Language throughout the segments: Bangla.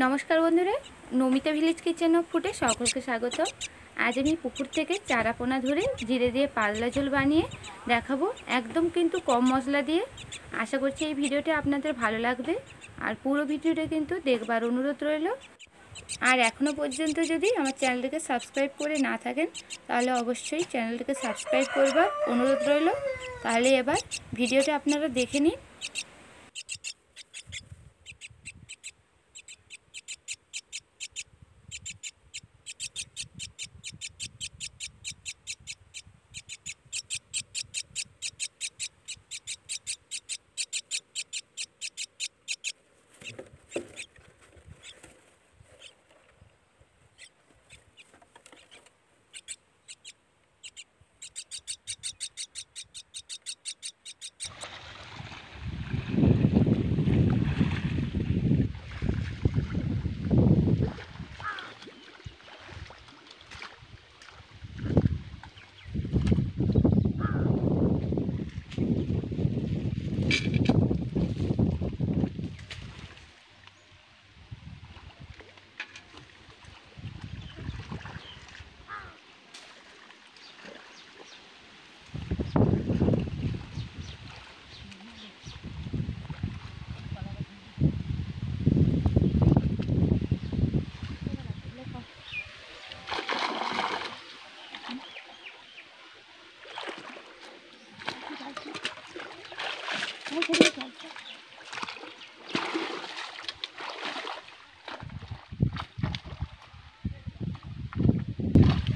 নমস্কার বন্ধুরা, নমিতা ভিলেজ কিচেন অফ ফুডে সকলকে স্বাগত। আজ আমি পুকুর থেকে চারাপোনা ধরে জিরে দিয়ে পাতলা ঝোল বানিয়ে দেখাবো, একদম কিন্তু কম মশলা দিয়ে। আশা করছি এই ভিডিওটা আপনাদের ভালো লাগবে, আর পুরো ভিডিওটা কিন্তু দেখবার অনুরোধ রইল। আর এখনও পর্যন্ত যদি আমার চ্যানেলটিকে সাবস্ক্রাইব করে না থাকেন, তাহলে অবশ্যই চ্যানেলটিকে সাবস্ক্রাইব করবার অনুরোধ রইল। তাহলে এবার ভিডিওটা আপনারা দেখে নিন।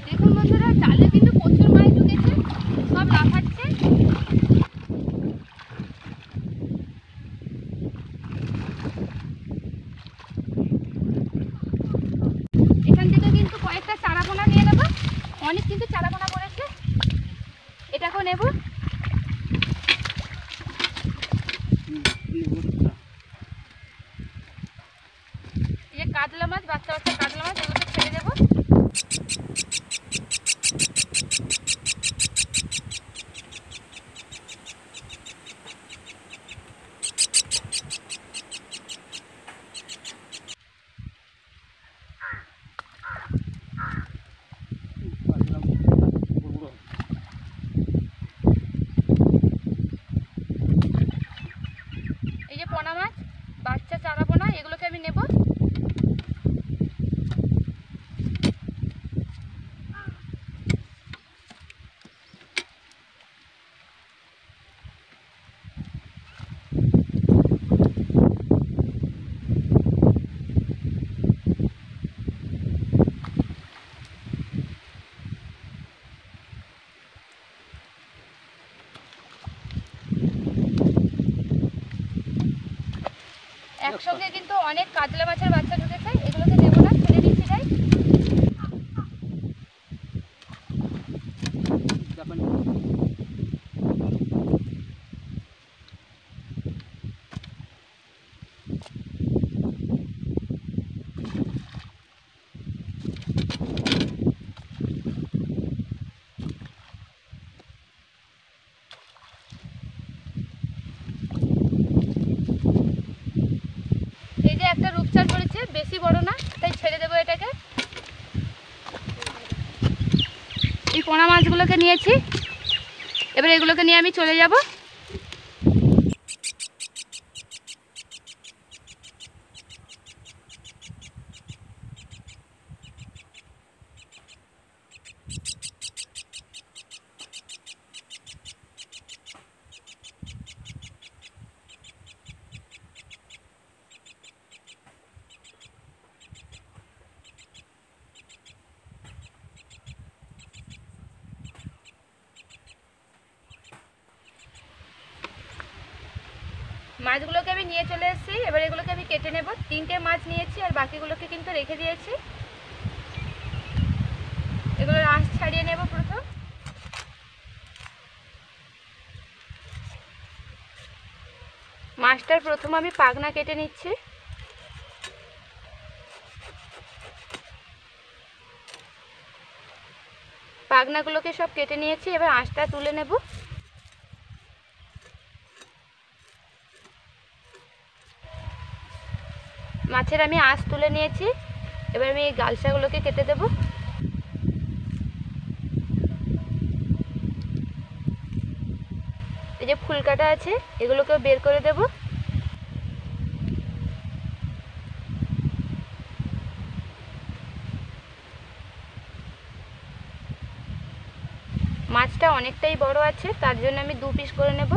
দেখুন বন্ধুরা, জালে কিন্তু প্রচুর মাছ ঢুকেছে, সব লাফাচ্ছে। এখান থেকে কিন্তু কয়েকটা চারাপোনা নিয়ে নেবো, অনেক কিন্তু চারাপোনা পড়েছে, এটাকেও নেব। এই যে কাতলা মাছ, বাচ্চা বাচ্চা কাতলা মাছ, এগুলোকে ছেড়ে দেবো। এই যে পোনা মাছ, বাচ্চা চারা পোনা, এগুলোকে আমি নেব। একসঙ্গে কিন্তু অনেক কাতলা মাছের বাচ্চা ঢুকেছে, এগুলোকে নেব না, ফেলে দিচ্ছি। যাই এই যে একটা রূপচাঁদ পড়েছে, বেশি বড় না, তাই ছেড়ে দেবো এটাকে। এই পোনা মাছগুলোকে নিয়েছি, এবার এগুলোকে নিয়ে আমি চলে যাব। মাছগুলোকে আমি নিয়ে চলে এসেছি, এবার এগুলোকে আমি কেটে নেব। 3টে মাছ নিয়েছি, আর বাকিগুলোকে কিন্তু রেখে দিয়েছি। এগুলোর আঁশ ছাড়িয়ে নেব প্রথম। মাছটার প্রথম আমি পাখনা কেটে নিচ্ছি। পাখনাগুলোকে সব কেটে নিয়েছি, এবার আঁশটা তুলে নেব। মাছের আমি আঁশ তুলে নিয়েছি। এবার আমি এই গালসাগুলোকে কেটে দেব। এই যে ফুল কাটা আছে এগুলোকেও বের করে দেব। মাছটা অনেকটাই বড় আছে, তার জন্য আমি 2 পিস করে নেব।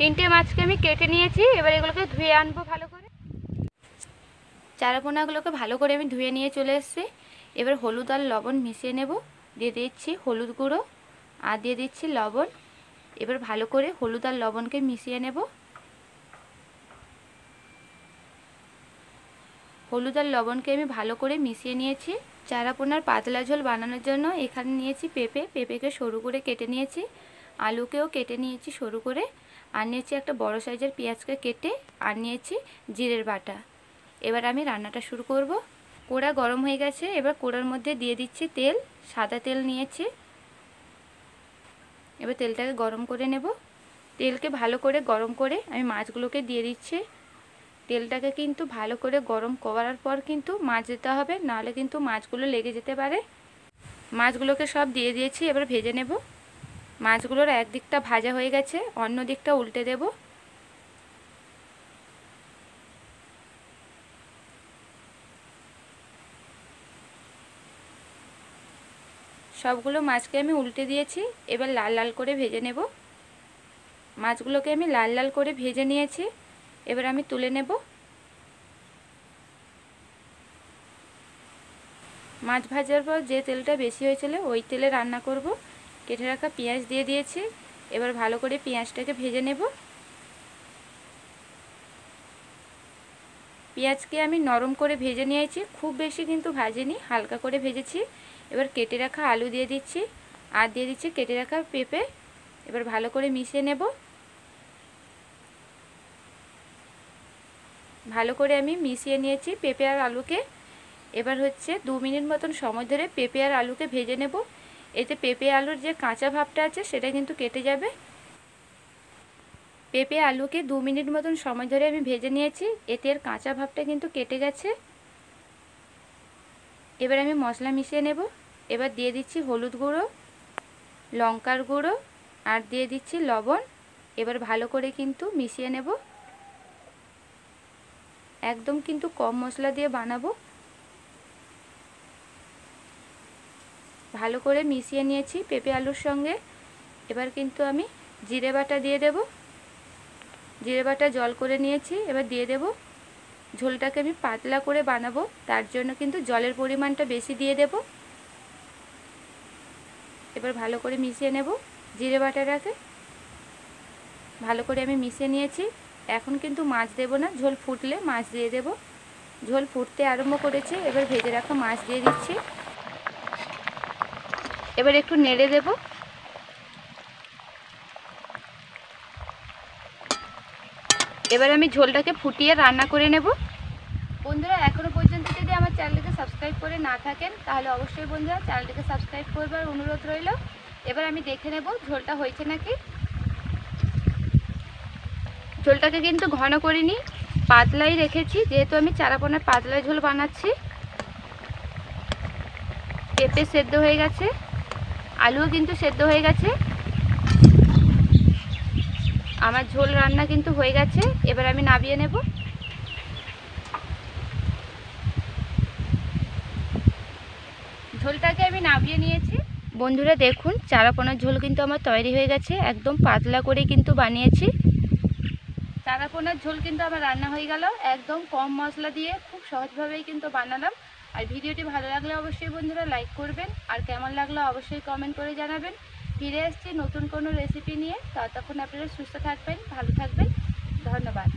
তিনটে মাছকে আমি কেটে নিয়েছি। এবার এগুলোকে ধুয়ে আনবো ভালো করে। চারাপোনাগুলোকে ভালো করে আমি ধুয়ে নিয়ে চলে এসেছি। এবার হলুদ আর লবণ মিশিয়ে নেব। দিয়ে দিচ্ছি হলুদ গুঁড়ো আর দিয়ে দিচ্ছি লবণ। এবার ভালো করে হলুদ আর লবণকে মিশিয়ে নেব। হলুদ আর লবণকে আমি ভালো করে মিশিয়ে নিয়েছি। চারাপোনার পাতলা ঝোল বানানোর জন্য এখানে নিয়েছি পেঁপেকে সরু করে কেটে নিয়েছি। আলুকেও কেটে নিয়েছি সরু করে। আর নিয়েছি একটা বড় সাইজের পেঁয়াজকে কেটে। আর নিয়েছি জিরের বাটা। এবার আমি রান্নাটা শুরু করব। কড়া গরম হয়ে গেছে। এবার কড়ার মধ্যে দিয়ে দিচ্ছি তেল। সাদা তেল নিয়েছি। এবার তেলটাকে গরম করে নেব। তেলকে ভালো করে গরম করে আমি মাছগুলোকে দিয়ে দিচ্ছি। তেলটাকে কিন্তু ভালো করে গরম করার পর কিন্তু মাছ দিতে হবে, নাহলে কিন্তু মাছগুলো লেগে যেতে পারে। মাছগুলোকে সব দিয়ে দিয়েছি। এবার ভেজে নেব। মাছগুলোর একদিকটা ভাজা হয়ে গেছে, অন্য দিকটা উল্টে দেব। সবগুলো মাছকে আমি উল্টে দিয়েছি। এবার লাল লাল করে ভেজে নেব। মাছগুলোকে আমি লাল লাল করে ভেজে নিয়েছি। এবার আমি তুলে নেব। মাছ ভাজার পর যে তেলটা বেশি হয়েছিল ওই তেলে রান্না করব। কেটে রাখা পেঁয়াজ দিয়ে দিয়েছি। এবার ভালো করে পেঁয়াজটাকে ভেজে নেব। পেঁয়াজকে আমি নরম করে ভেজে নিয়েছি, খুব বেশি কিন্তু ভাজিনি, হালকা করে ভেজেছি। এবার কেটে রাখা আলু দিয়ে দিচ্ছি আর দিয়ে দিচ্ছি কেটে রাখা পেঁপে। এবার ভালো করে মিশিয়ে নেব। ভালো করে আমি মিশিয়ে নিয়েছি পেঁপে আর আলুকে। এবার হচ্ছে 2 মিনিট মতন সময় ধরে পেঁপে আর আলুকে ভেজে নেব। এতে পেঁপে আলুর যে কাঁচা ভাবটা আছে সেটা কিন্তু কেটে যাবে। পেঁপে আলুকে 2 মিনিট মতন সময় ধরে আমি ভেজে নিয়েছি। এতে এর কাঁচা ভাবটা কিন্তু কেটে গেছে। এবার আমি মশলা মিশিয়ে নেব। এবার দিয়ে দিচ্ছি হলুদ গুঁড়ো, লঙ্কার গুঁড়ো আর দিয়ে দিচ্ছি লবণ। এবার ভালো করে কিন্তু মিশিয়ে নেব। একদম কিন্তু কম মশলা দিয়ে বানাবো। ভালো করে মিশিয়ে নিয়েছি পেঁপে আলুর সঙ্গে। এবার কিন্তু আমি জিরে বাটা দিয়ে দেব। জিরে বাটা জল করে নিয়েছি, এবার দিয়ে দেব। ঝোলটাকে আমি পাতলা করে বানাবো, তার জন্য কিন্তু জলের পরিমাণটা বেশি দিয়ে দেব। এবার ভালো করে মিশিয়ে নেব। জিরে বাটাটাকে ভালো করে আমি মিশিয়ে নিয়েছি। এখন কিন্তু মাছ দেব না, ঝোল ফুটলে মাছ দিয়ে দেব। ঝোল ফুটতে আরম্ভ করেছে। এবার ভেজে রাখা মাছ দিয়ে দিচ্ছি। এবার একটু নেড়ে দেব। এবার আমি ঝোলটাকে ফুটিয়ে রান্না করে নেব। বন্ধুরা এখনও পর্যন্ত যদি আমার চ্যানেলটিকে সাবস্ক্রাইব করে না থাকেন তাহলে অবশ্যই বন্ধুরা চ্যানেলটিকে সাবস্ক্রাইব করবার অনুরোধ রইল। এবার আমি দেখে নেব ঝোলটা হয়েছে নাকি। ঝোলটাকে কিন্তু ঘন করিনি, পাতলাই রেখেছি, যেহেতু আমি চারাপোনার পাতলা ঝোল বানাচ্ছি। পেঁপে সেদ্ধ হয়ে গেছে, আলুও কিন্তু সেদ্ধ হয়ে গেছে। আমার ঝোল রান্না কিন্তু হয়ে গেছে। এবার আমি নামিয়ে নেব। ঝোলটাকে আমি নামিয়ে নিয়েছি। বন্ধুরা দেখুন চারাপোনার ঝোল কিন্তু আমার তৈরি হয়ে গেছে। একদম পাতলা করে কিন্তু বানিয়েছি। চারাপোনার ঝোল কিন্তু আমার রান্না হয়ে গেল। একদম কম মশলা দিয়ে খুব সহজভাবেই কিন্তু বানালাম। আর ভিডিওটি ভালো লাগলে অবশ্যই বন্ধুরা লাইক করবেন, আর কেমন লাগলো অবশ্যই কমেন্ট করে জানাবেন। ফিরে আসছি নতুন কোনো রেসিপি নিয়ে। ততক্ষণ আপনারা সুস্থ থাকবেন, ভালো থাকবেন। ধন্যবাদ।